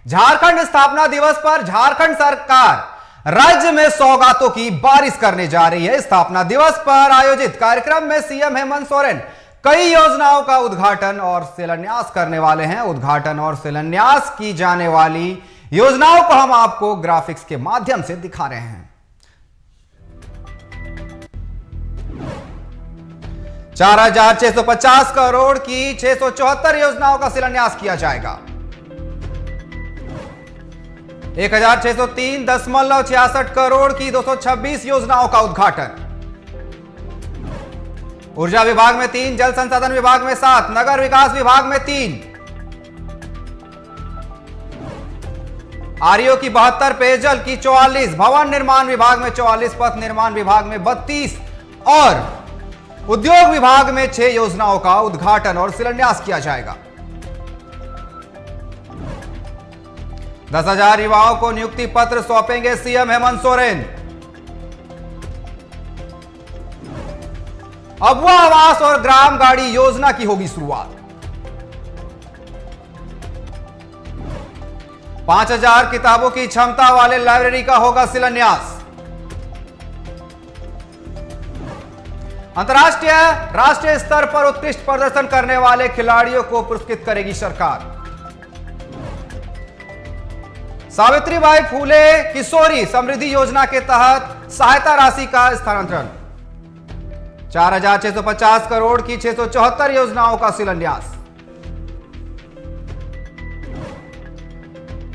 झारखंड स्थापना दिवस पर झारखंड सरकार राज्य में सौगातों की बारिश करने जा रही है। स्थापना दिवस पर आयोजित कार्यक्रम में सीएम हेमंत सोरेन कई योजनाओं का उद्घाटन और शिलान्यास करने वाले हैं। उद्घाटन और शिलान्यास की जाने वाली योजनाओं को हम आपको ग्राफिक्स के माध्यम से दिखा रहे हैं। 4,650 करोड़ की 674 योजनाओं का शिलान्यास किया जाएगा। 1,603.66 करोड़ की 226 योजनाओं का उद्घाटन। ऊर्जा विभाग में 3, जल संसाधन विभाग में 7, नगर विकास विभाग में 3, आरईओ की 72, पेयजल की 44, भवन निर्माण विभाग में 44, पथ निर्माण विभाग में 32 और उद्योग विभाग में 6 योजनाओं का उद्घाटन और शिलान्यास किया जाएगा। 10,000 युवाओं को नियुक्ति पत्र सौंपेंगे सीएम हेमंत सोरेन। अबुआ आवास और ग्राम गाड़ी योजना की होगी शुरुआत। 5,000 किताबों की क्षमता वाले लाइब्रेरी का होगा शिलान्यास। अंतर्राष्ट्रीय राष्ट्रीय स्तर पर उत्कृष्ट प्रदर्शन करने वाले खिलाड़ियों को पुरस्कृत करेगी सरकार। सावित्रीबाई फूले किशोरी समृद्धि योजना के तहत सहायता राशि का स्थानांतरण। 4,650 करोड़ की 674 योजनाओं का शिलान्यास।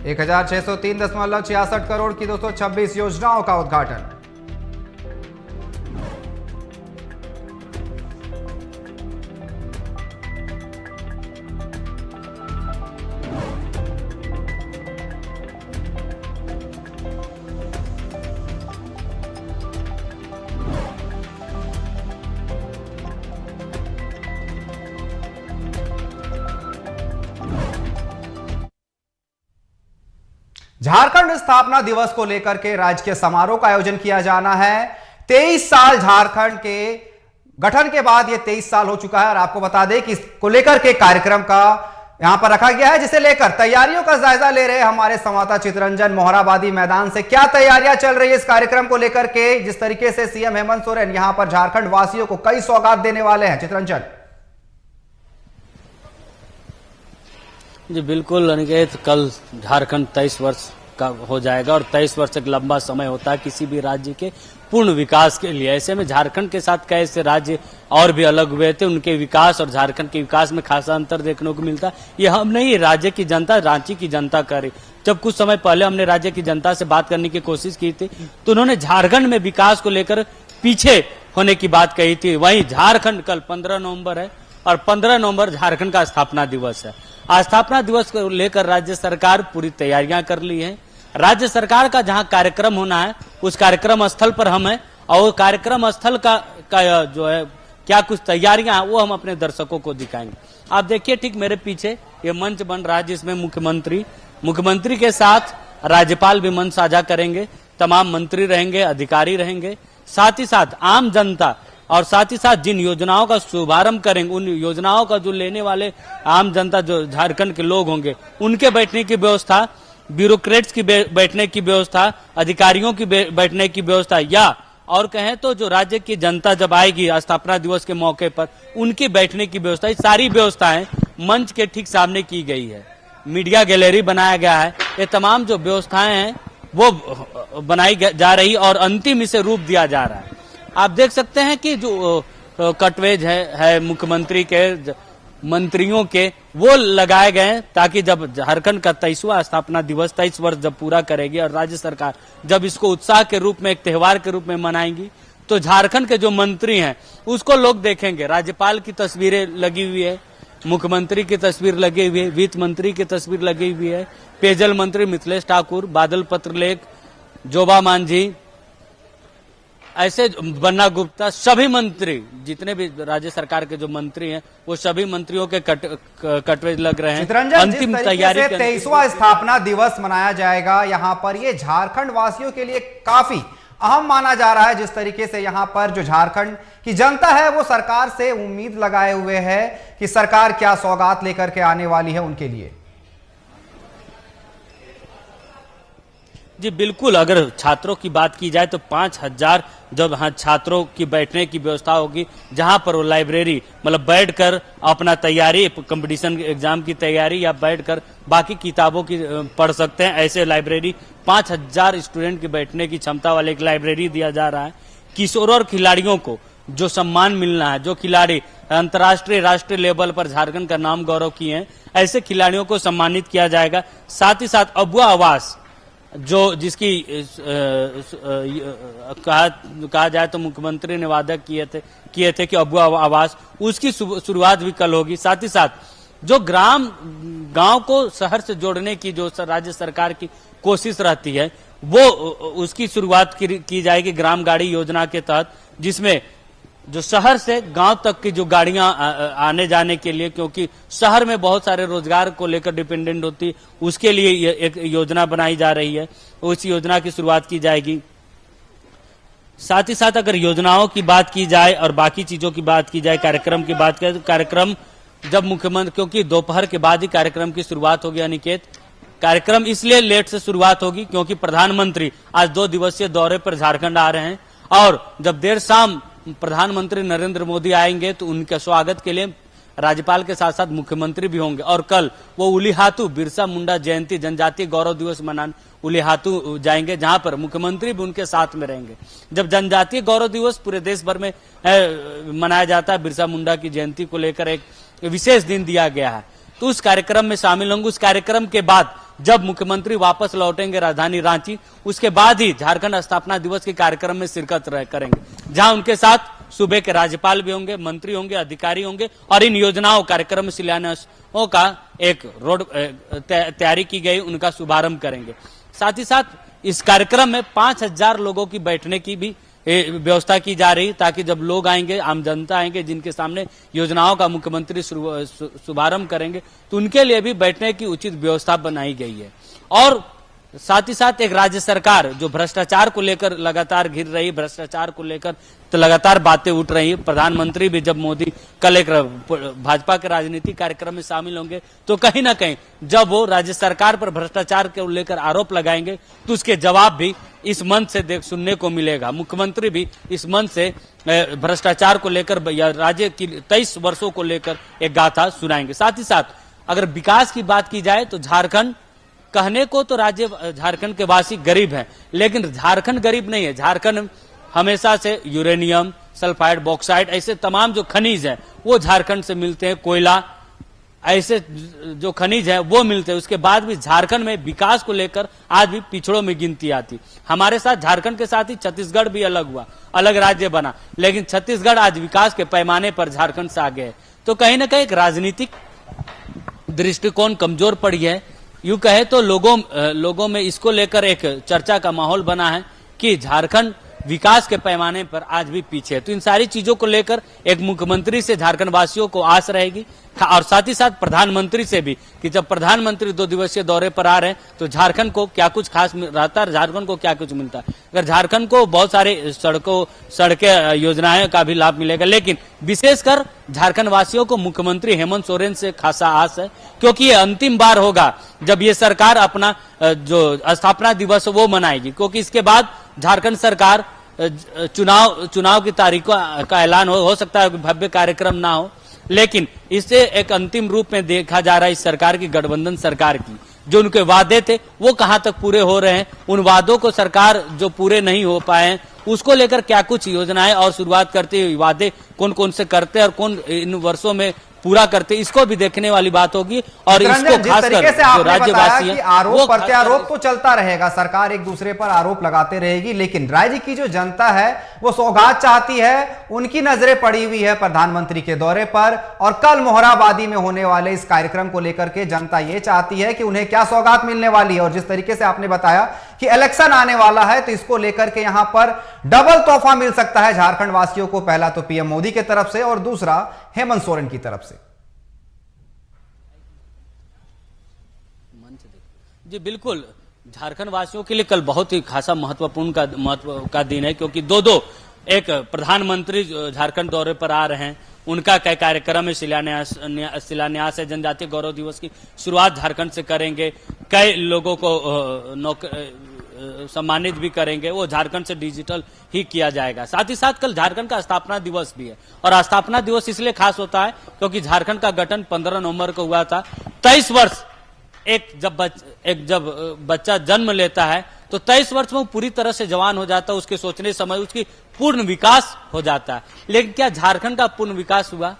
1,603.66 करोड़ की 226 योजनाओं का उद्घाटन। झारखंड स्थापना दिवस को लेकर के राजकीय समारोह का आयोजन किया जाना है। 23 साल झारखंड के गठन के बाद ये 23 साल हो चुका है और आपको बता दें कि इसको लेकर के कार्यक्रम का यहां पर रखा गया है, जिसे लेकर तैयारियों का जायजा ले रहे हैं हमारे संवाददाता चितरंजन मोहराबादी मैदान से। क्या तैयारियां चल रही है इस कार्यक्रम को लेकर के, जिस तरीके से सीएम हेमंत सोरेन यहां पर झारखंड वासियों को कई सौगात देने वाले हैं? चितरंजन जी बिल्कुल अनिकेत, कल झारखंड 23 वर्ष का हो जाएगा और 23 वर्ष एक लंबा समय होता है किसी भी राज्य के पूर्ण विकास के लिए। ऐसे में झारखंड के साथ कैसे राज्य और भी अलग हुए थे, उनके विकास और झारखंड के विकास में खासा अंतर देखने को मिलता है। ये हम नहीं, राज्य की जनता, रांची की जनता करे। जब कुछ समय पहले हमने राज्य की जनता से बात करने की कोशिश की थी तो उन्होंने झारखंड में विकास को लेकर पीछे होने की बात कही थी। वहीं झारखंड कल 15 नवंबर है और 15 नवंबर झारखंड का स्थापना दिवस है। स्थापना दिवस को लेकर राज्य सरकार पूरी तैयारियां कर ली है। राज्य सरकार का जहां कार्यक्रम होना है उस कार्यक्रम स्थल पर हम हैं और कार्यक्रम स्थल का जो है क्या कुछ तैयारियां हैं वो हम अपने दर्शकों को दिखाएंगे। आप देखिए ठीक मेरे पीछे ये मंच बन रहा है जिसमें मुख्यमंत्री के साथ राज्यपाल भी मंच साझा करेंगे। तमाम मंत्री रहेंगे, अधिकारी रहेंगे, साथ ही साथ आम जनता और साथ ही साथ जिन योजनाओं का शुभारंभ करेंगे उन योजनाओं का जो लेने वाले आम जनता जो झारखंड के लोग होंगे उनके बैठने की व्यवस्था, ब्यूरोक्रेट्स की बैठने की व्यवस्था, अधिकारियों की बैठने की व्यवस्था, या और कहें तो जो राज्य की जनता जब आएगी स्थापना दिवस के मौके पर उनकी बैठने की व्यवस्था, ये सारी व्यवस्थाएं मंच के ठीक सामने की गई है। मीडिया गैलरी बनाया गया है। ये तमाम जो व्यवस्थाएं हैं वो बनाई जा रही और अंतिम इसे रूप दिया जा रहा है। आप देख सकते हैं कि जो कटवेज है मुख्यमंत्री के, मंत्रियों के, वो लगाए गए हैं ताकि जब झारखंड का 23वां स्थापना दिवस 23 वर्ष जब पूरा करेगी और राज्य सरकार जब इसको उत्साह के रूप में एक त्योहार के रूप में मनाएंगी तो झारखंड के जो मंत्री हैं उसको लोग देखेंगे। राज्यपाल की तस्वीरें लगी हुई है, मुख्यमंत्री की तस्वीर लगी हुई है, वित्त मंत्री की तस्वीर लगी हुई है, पेयजल मंत्री मिथिलेश ठाकुर, बादल पत्रलेख, जोबा मांझी, ऐसे बन्ना गुप्ता, सभी मंत्री जितने भी राज्य सरकार के जो मंत्री हैं वो सभी मंत्रियों के कटवेज लग रहे हैं। अंतिम तैयारी से 23वां स्थापना दिवस मनाया जाएगा यहाँ पर, ये झारखंड वासियों के लिए काफी अहम माना जा रहा है। जिस तरीके से यहाँ पर जो झारखंड की जनता है वो सरकार से उम्मीद लगाए हुए है कि सरकार क्या सौगात लेकर के आने वाली है उनके लिए। जी बिल्कुल, अगर छात्रों की बात की जाए तो 5,000 जब हाँ छात्रों की बैठने की व्यवस्था होगी, जहां पर वो लाइब्रेरी मतलब बैठकर अपना तैयारी कंपटीशन एग्जाम की तैयारी या बैठकर बाकी किताबों की पढ़ सकते हैं। ऐसे लाइब्रेरी 5,000 स्टूडेंट की बैठने की क्षमता वाले एक लाइब्रेरी दिया जा रहा है। किशोरों और खिलाड़ियों को जो सम्मान मिलना है, जो खिलाड़ी अंतर्राष्ट्रीय राष्ट्रीय लेवल पर झारखंड का नाम गौरव किए हैं, ऐसे खिलाड़ियों को सम्मानित किया जाएगा। साथ ही साथ अबुआ आवास जो जिसकी कहा जाए तो मुख्यमंत्री ने वादा किए थे कि अबुआ आवास, उसकी शुरुआत भी कल होगी। साथ ही साथ जो गांव को शहर से जोड़ने की जो राज्य सरकार की कोशिश रहती है, वो उसकी शुरुआत की जाएगी ग्राम गाड़ी योजना के तहत, जिसमें जो शहर से गांव तक की जो गाड़ियां आने जाने के लिए, क्योंकि शहर में बहुत सारे रोजगार को लेकर डिपेंडेंट होती, उसके लिए एक योजना बनाई जा रही है, उस योजना की शुरुआत की जाएगी। साथ ही साथ अगर योजनाओं की बात की जाए और बाकी चीजों की बात की जाए, कार्यक्रम की बात करें तो कार्यक्रम जब मुख्यमंत्री, क्योंकि दोपहर के बाद ही कार्यक्रम की शुरुआत होगी अनिकेत, कार्यक्रम इसलिए लेट से शुरुआत होगी क्योंकि प्रधानमंत्री आज 2 दिवसीय दौरे पर झारखंड आ रहे हैं, और जब देर शाम प्रधानमंत्री नरेंद्र मोदी आएंगे तो उनके स्वागत के लिए राज्यपाल के साथ साथ मुख्यमंत्री भी होंगे। और कल वो उलीहातू बिरसा मुंडा जयंती जनजातीय गौरव दिवस मनाने उलीहातू जाएंगे, जहां पर मुख्यमंत्री भी उनके साथ में रहेंगे। जब जनजातीय गौरव दिवस पूरे देश भर में मनाया जाता है, बिरसा मुंडा की जयंती को लेकर एक विशेष दिन दिया गया है, तो उस कार्यक्रम में शामिल होंगे। उस कार्यक्रम के बाद जब मुख्यमंत्री वापस लौटेंगे राजधानी रांची, उसके बाद ही झारखंड स्थापना दिवस के कार्यक्रम में शिरकत करेंगे, जहां उनके साथ सूबे के राज्यपाल भी होंगे, मंत्री होंगे, अधिकारी होंगे, और इन योजनाओं कार्यक्रम शिलान्यासों का एक रोड तैयारी की गई, उनका शुभारंभ करेंगे। साथ ही साथ इस कार्यक्रम में 5,000 लोगों की बैठने की भी व्यवस्था की जा रही, ताकि जब लोग आएंगे, आम जनता आएंगे, जिनके सामने योजनाओं का मुख्यमंत्री शुभारंभ करेंगे, तो उनके लिए भी बैठने की उचित व्यवस्था बनाई गई है। और साथ ही साथ एक राज्य सरकार जो भ्रष्टाचार को लेकर लगातार घिर रही, भ्रष्टाचार को लेकर तो लगातार बातें उठ रही है। प्रधानमंत्री भी जब मोदी कल एक भाजपा के राजनीतिक कार्यक्रम में शामिल होंगे, तो कहीं ना कहीं जब वो राज्य सरकार पर भ्रष्टाचार को लेकर आरोप लगाएंगे, तो उसके जवाब भी इस मंच से सुनने को मिलेगा। मुख्यमंत्री भी इस मंच से भ्रष्टाचार को लेकर या राज्य की 23 वर्षों को लेकर एक गाथा सुनाएंगे। साथ ही साथ अगर विकास की बात की जाए तो झारखंड, कहने को तो राज्य झारखंड के वासी गरीब हैं, लेकिन झारखंड गरीब नहीं है। झारखंड हमेशा से यूरेनियम, सल्फाइड, बॉक्साइड, ऐसे तमाम जो खनिज है वो झारखंड से मिलते हैं, कोयला, ऐसे जो खनिज है वो मिलते हैं। उसके बाद भी झारखंड में विकास को लेकर आज भी पिछड़ों में गिनती आती। हमारे साथ झारखंड के साथ ही छत्तीसगढ़ भी अलग हुआ, अलग राज्य बना, लेकिन छत्तीसगढ़ आज विकास के पैमाने पर झारखंड से आगे है। तो कहीं ना कहीं एक राजनीतिक दृष्टिकोण कमजोर पड़ी है। यूं कहे तो लोगों में इसको लेकर एक चर्चा का माहौल बना है कि झारखंड विकास के पैमाने पर आज भी पीछे है। तो इन सारी चीजों को लेकर एक मुख्यमंत्री से झारखंड वासियों को आस रहेगी, और साथ ही साथ प्रधानमंत्री से भी, कि जब प्रधानमंत्री 2 दिवसीय दौरे पर आ रहे हैं तो झारखंड को क्या कुछ खास रहता है, झारखंड को क्या कुछ मिलता है। अगर झारखंड को बहुत सारे सड़कें योजनाएं का भी लाभ मिलेगा, लेकिन विशेषकर झारखंड वासियों को मुख्यमंत्री हेमंत सोरेन से खासा आस है, क्योंकि ये अंतिम बार होगा जब ये सरकार अपना जो स्थापना दिवस वो मनाएगी, क्योंकि इसके बाद झारखंड सरकार चुनाव की तारीखों का ऐलान हो सकता है, भव्य कार्यक्रम ना हो, लेकिन इसे एक अंतिम रूप में देखा जा रहा है इस सरकार की, गठबंधन सरकार की। जो उनके वादे थे वो कहां तक पूरे हो रहे हैं, उन वादों को सरकार जो पूरे नहीं हो पाए हैं उसको लेकर क्या कुछ योजनाएं और शुरुआत करते हुए वादे कौन कौन से करते हैं और कौन इन वर्षों में पूरा करते, इसको भी देखने वाली बात होगी। और इसको खासकर जो राज्यवासी हैं, आरोप प्रत्यारोप तो चलता रहेगा, सरकार एक दूसरे पर आरोप लगाते रहेगी, लेकिन राज्य की जो जनता है वो सौगात चाहती है। उनकी नजरें पड़ी हुई है प्रधानमंत्री के दौरे पर, और कल मोहराबादी में होने वाले इस कार्यक्रम को लेकर के जनता ये चाहती है कि उन्हें क्या सौगात मिलने वाली है। और जिस तरीके से आपने बताया कि इलेक्शन आने वाला है, तो इसको लेकर के यहां पर डबल तोहफा मिल सकता है झारखंड वासियों को, पहला तो पीएम मोदी की तरफ से और दूसरा हेमंत सोरेन की तरफ से। जी बिल्कुल, झारखंड वासियों के लिए कल बहुत ही खासा महत्व का दिन है, क्योंकि दो एक प्रधानमंत्री झारखंड दौरे पर आ रहे हैं, उनका कई कार्यक्रम में शिलान्यास है, जनजातीय गौरव दिवस की शुरुआत झारखंड से करेंगे, कई लोगों को सम्मानित भी करेंगे, वो झारखंड से डिजिटल ही किया जाएगा। साथ ही साथ कल झारखंड का स्थापना दिवस भी है, और स्थापना दिवस इसलिए खास होता है क्योंकि झारखंड का गठन 15 नवंबर को हुआ था। 23 वर्ष जब बच्चा जन्म लेता है तो 23 वर्ष में वो पूरी तरह से जवान हो जाता है, उसके सोचने समय उसकी पूर्ण विकास हो जाता है। लेकिन क्या झारखंड का पूर्ण विकास हुआ?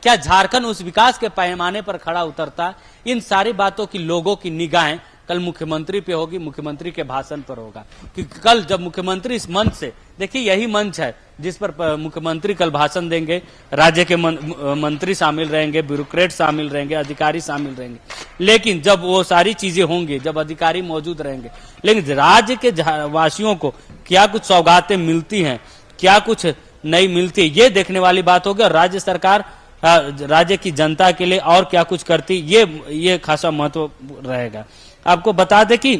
क्या झारखंड उस विकास के पैमाने पर खड़ा उतरता? इन सारी बातों की लोगों की निगाहें कल मुख्यमंत्री पे होगी, मुख्यमंत्री के भाषण पर होगा। क्योंकि कल जब मुख्यमंत्री इस मंच से, देखिए यही मंच है जिस पर मुख्यमंत्री कल भाषण देंगे, राज्य के मंत्री शामिल रहेंगे, ब्यूरोक्रेट शामिल रहेंगे, अधिकारी शामिल रहेंगे। लेकिन जब वो सारी चीजें होंगी, जब अधिकारी मौजूद रहेंगे, लेकिन राज्य के वासियों को क्या कुछ सौगातें मिलती हैं, क्या कुछ नहीं मिलती, ये देखने वाली बात होगी। और राज्य सरकार राज्य की जनता के लिए और क्या कुछ करती, ये खासा महत्व रहेगा। आपको बता दें कि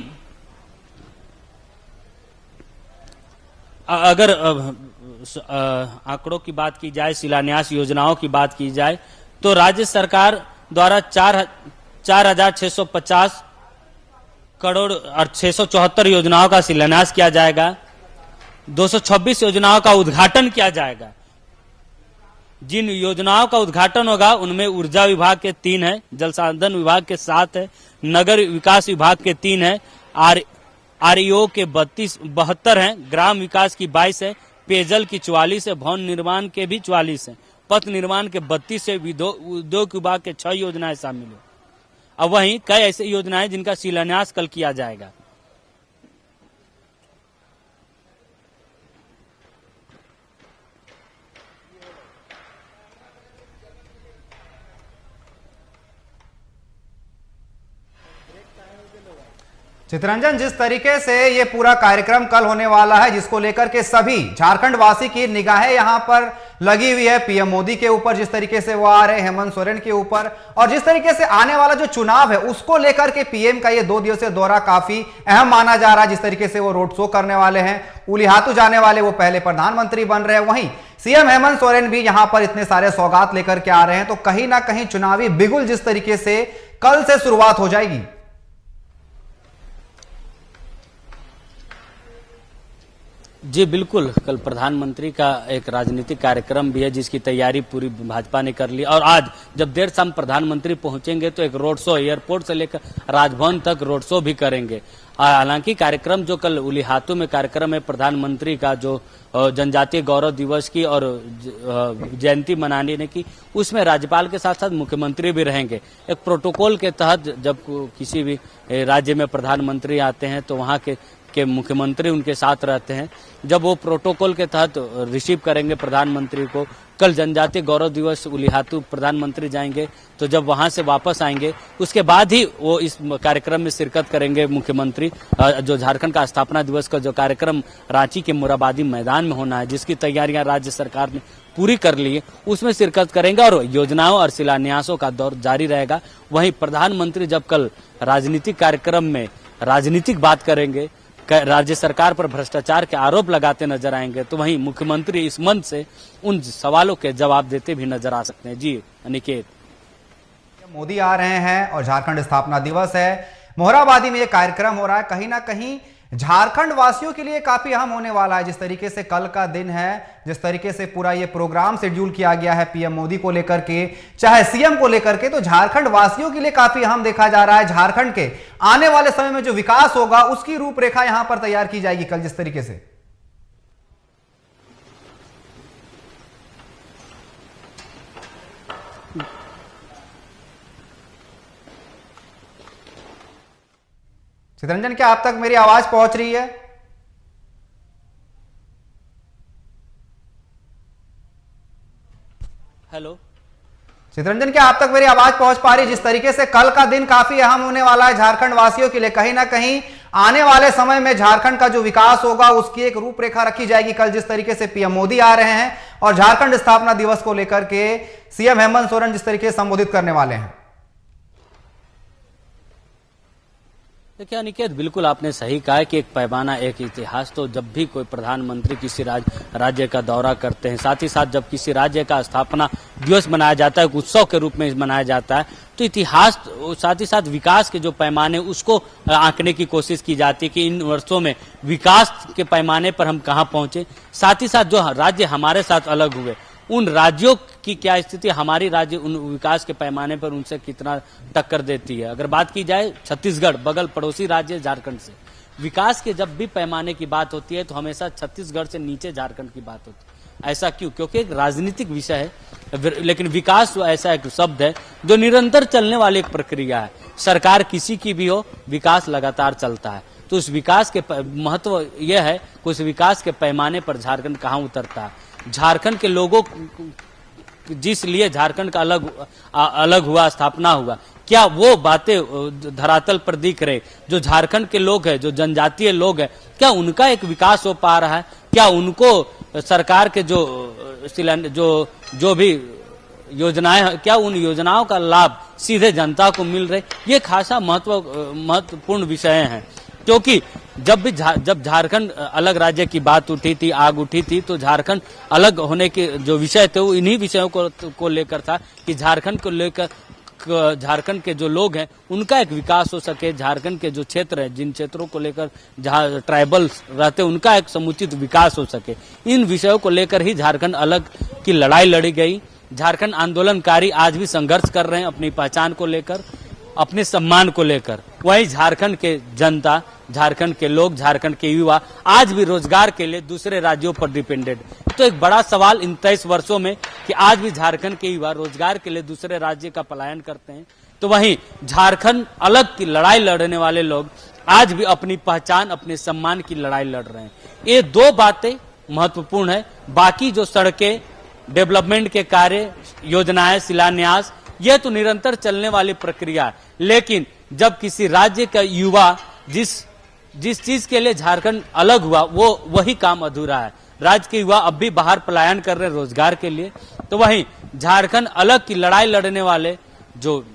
अगर आंकड़ों की बात की जाए, शिलान्यास योजनाओं की बात की जाए, तो राज्य सरकार द्वारा 4,650 करोड़ और 674 योजनाओं का शिलान्यास किया जाएगा। 226 योजनाओं का उद्घाटन किया जाएगा। जिन योजनाओं का उद्घाटन होगा उनमें ऊर्जा विभाग के 3 है, जल संसाधन विभाग के 7 है, नगर विकास विभाग के 3 है, आरईओ के 72 हैं, ग्राम विकास की 22 है, पेयजल की 44 है, भवन निर्माण के भी 44 है, पथ निर्माण के 32 है, उद्योग विभाग के 6 योजनाएं शामिल है। अब वहीं कई ऐसी योजनाएं जिनका शिलान्यास कल किया जाएगा। चितरंजन, जिस तरीके से ये पूरा कार्यक्रम कल होने वाला है, जिसको लेकर के सभी झारखंड वासी की निगाहें यहां पर लगी हुई है पीएम मोदी के ऊपर, जिस तरीके से वो आ रहे हैं हेमंत सोरेन के ऊपर, और जिस तरीके से आने वाला जो चुनाव है उसको लेकर के पीएम का ये 2 दिवसीय दौरा काफी अहम माना जा रहा है। जिस तरीके से वो रोड शो करने वाले हैं, उलिहातू जाने वाले, वो पहले प्रधानमंत्री बन रहे हैं, वहीं सीएम हेमंत सोरेन भी यहां पर इतने सारे सौगात लेकर के आ रहे हैं, तो कहीं ना कहीं चुनावी बिगुल जिस तरीके से कल से शुरुआत हो जाएगी। जी बिल्कुल, कल प्रधानमंत्री का एक राजनीतिक कार्यक्रम भी है जिसकी तैयारी पूरी भाजपा ने कर ली, और आज जब देर शाम प्रधानमंत्री पहुंचेंगे तो एक रोड शो एयरपोर्ट से लेकर राजभवन तक रोड शो भी करेंगे। हालांकि कार्यक्रम जो कल उलिहातू में कार्यक्रम है प्रधानमंत्री का, जो जनजातीय गौरव दिवस की और जयंती मनाने की, उसमें राज्यपाल के साथ साथ मुख्यमंत्री भी रहेंगे। एक प्रोटोकॉल के तहत जब किसी भी राज्य में प्रधानमंत्री आते हैं तो वहाँ के मुख्यमंत्री उनके साथ रहते हैं। जब वो प्रोटोकॉल के तहत रिसीव करेंगे प्रधानमंत्री को, कल जनजातीय गौरव दिवस उलिहातू प्रधानमंत्री जाएंगे, तो जब वहां से वापस आएंगे उसके बाद ही वो इस कार्यक्रम में शिरकत करेंगे मुख्यमंत्री। जो झारखंड का स्थापना दिवस का जो कार्यक्रम रांची के मोराबादी मैदान में होना है, जिसकी तैयारियां राज्य सरकार ने पूरी कर ली है, उसमें शिरकत करेंगे और योजनाओं और शिलान्यासों का दौर जारी रहेगा। वहीं प्रधानमंत्री जब कल राजनीतिक कार्यक्रम में राजनीतिक बात करेंगे, राज्य सरकार पर भ्रष्टाचार के आरोप लगाते नजर आएंगे, तो वहीं मुख्यमंत्री इस मंच से उन सवालों के जवाब देते भी नजर आ सकते हैं। जी अनिकेत, मोदी आ रहे हैं और झारखंड स्थापना दिवस है, मोहराबादी में ये कार्यक्रम हो रहा है, कहीं ना कहीं झारखंड वासियों के लिए काफी अहम होने वाला है। जिस तरीके से कल का दिन है, जिस तरीके से पूरा ये प्रोग्राम शेड्यूल किया गया है पीएम मोदी को लेकर के, चाहे सीएम को लेकर के, तो झारखंड वासियों के लिए काफी अहम देखा जा रहा है। झारखंड के आने वाले समय में जो विकास होगा उसकी रूपरेखा यहां पर तैयार की जाएगी कल जिस तरीके से। चितरंजन, क्या आप तक मेरी आवाज पहुंच रही है? हेलो चितरंजन, क्या आप तक मेरी आवाज पहुंच पा रही है? जिस तरीके से कल का दिन काफी अहम होने वाला है झारखंड वासियों के लिए, कहीं ना कहीं आने वाले समय में झारखंड का जो विकास होगा उसकी एक रूपरेखा रखी जाएगी कल जिस तरीके से पीएम मोदी आ रहे हैं और झारखंड स्थापना दिवस को लेकर के सीएम हेमंत सोरेन जिस तरीके से संबोधित करने वाले हैं। देखिए अनिकेत, बिल्कुल आपने सही कहा कि एक पैमाना, एक इतिहास, तो जब भी कोई प्रधानमंत्री किसी राज्य का दौरा करते हैं, साथ ही साथ जब किसी राज्य का स्थापना दिवस मनाया जाता है, एक उत्सव के रूप में मनाया जाता है, तो इतिहास साथ ही साथ विकास के जो पैमाने उसको आंकने की कोशिश की जाती है कि इन वर्षों में विकास के पैमाने पर हम कहाँ पहुंचे। साथ ही साथ जो राज्य हमारे साथ अलग हुए उन राज्यों की क्या स्थिति, हमारी राज्य उन विकास के पैमाने पर उनसे कितना टक्कर देती है। अगर बात की जाए छत्तीसगढ़, बगल पड़ोसी राज्य झारखंड से, विकास के जब भी पैमाने की बात होती है तो हमेशा छत्तीसगढ़ से नीचे झारखंड की बात होती है। ऐसा क्यों? क्योंकि एक राजनीतिक विषय है, लेकिन विकास ऐसा एक शब्द है जो निरंतर चलने वाली एक प्रक्रिया है। सरकार किसी की भी हो, विकास लगातार चलता है। तो उस विकास के महत्व यह है कि उस विकास के पैमाने पर झारखंड कहाँ उतरता है। झारखंड के लोगों जिस लिए झारखंड का अलग हुआ, स्थापना हुआ, क्या वो बातें धरातल पर दिख रहे? जो झारखंड के लोग हैं, जो जनजातीय लोग हैं, क्या उनका एक विकास हो पा रहा है? क्या उनको सरकार के जो भी योजनाएं, क्या उन योजनाओं का लाभ सीधे जनता को मिल रहे? ये खासा महत्वपूर्ण विषय हैं, क्योंकि जब झारखंड अलग राज्य की बात उठी थी, आग उठी थी, तो झारखंड अलग होने के जो विषय थे वो इन्हीं विषयों को लेकर था कि झारखंड को लेकर, झारखंड के जो लोग हैं उनका एक विकास हो सके, झारखंड के जो क्षेत्र है, जिन क्षेत्रों को लेकर जहाँ ट्राइबल्स रहते हैं उनका एक समुचित विकास हो सके। इन विषयों को लेकर ही झारखंड अलग की लड़ाई लड़ी गई। झारखंड आंदोलनकारी आज भी संघर्ष कर रहे हैं अपनी पहचान को लेकर, अपने सम्मान को लेकर। वहीं झारखंड के जनता, झारखंड के लोग, झारखंड के युवा आज भी रोजगार के लिए दूसरे राज्यों पर डिपेंडेंट। तो एक बड़ा सवाल इन 23 वर्षों में कि आज भी झारखंड के युवा रोजगार के लिए दूसरे राज्य का पलायन करते हैं, तो वहीं झारखंड अलग की लड़ाई लड़ने वाले लोग आज भी अपनी पहचान, अपने सम्मान की लड़ाई लड़ रहे हैं। ये दो बातें महत्वपूर्ण है। बाकी जो सड़कें, डेवलपमेंट के कार्य, योजनाएं, शिलान्यास, यह तो निरंतर चलने वाली प्रक्रिया है। लेकिन जब किसी राज्य का युवा जिस चीज के लिए झारखंड अलग हुआ वो वही काम अधूरा है, राज्य के युवा अब भी बाहर पलायन कर रहे हैं रोजगार के लिए, तो वहीं झारखंड अलग की लड़ाई लड़ने वाले जो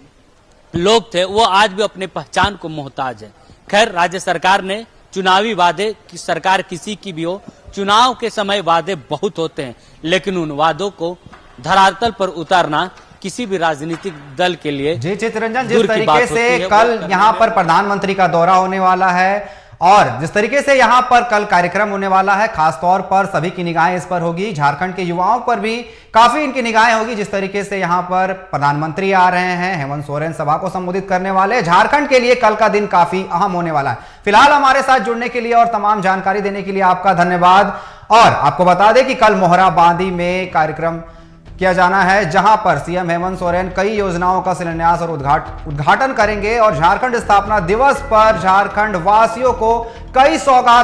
लोग थे वो आज भी अपने पहचान को मोहताज है। खैर, राज्य सरकार ने चुनावी वादे, की सरकार किसी की भी हो, चुनाव के समय वादे बहुत होते हैं, लेकिन उन वादों को धरातल पर उतारना किसी भी राजनीतिक दल के लिए जी चितरंजन, जिस तरीके से कल यहाँ पर प्रधानमंत्री का दौरा होने वाला है और जिस तरीके से यहाँ पर कल कार्यक्रम होने वाला है, खासतौर पर सभी की निगाहें इस पर होगी, झारखंड के युवाओं पर भी काफी इनकी निगाहें होगी। जिस तरीके से यहाँ पर प्रधानमंत्री आ रहे हैं, हेमंत सोरेन सभा को संबोधित करने वाले, झारखंड के लिए कल का दिन काफी अहम होने वाला है। फिलहाल हमारे साथ जुड़ने के लिए और तमाम जानकारी देने के लिए आपका धन्यवाद। और आपको बता दें कि कल मोहराबादी में कार्यक्रम किया जाना है, जहां पर सीएम हेमंत सोरेन कई योजनाओं का शिलान्यास और उद्घाटन करेंगे और झारखंड स्थापना दिवस पर झारखंड वासियों को कई सौगात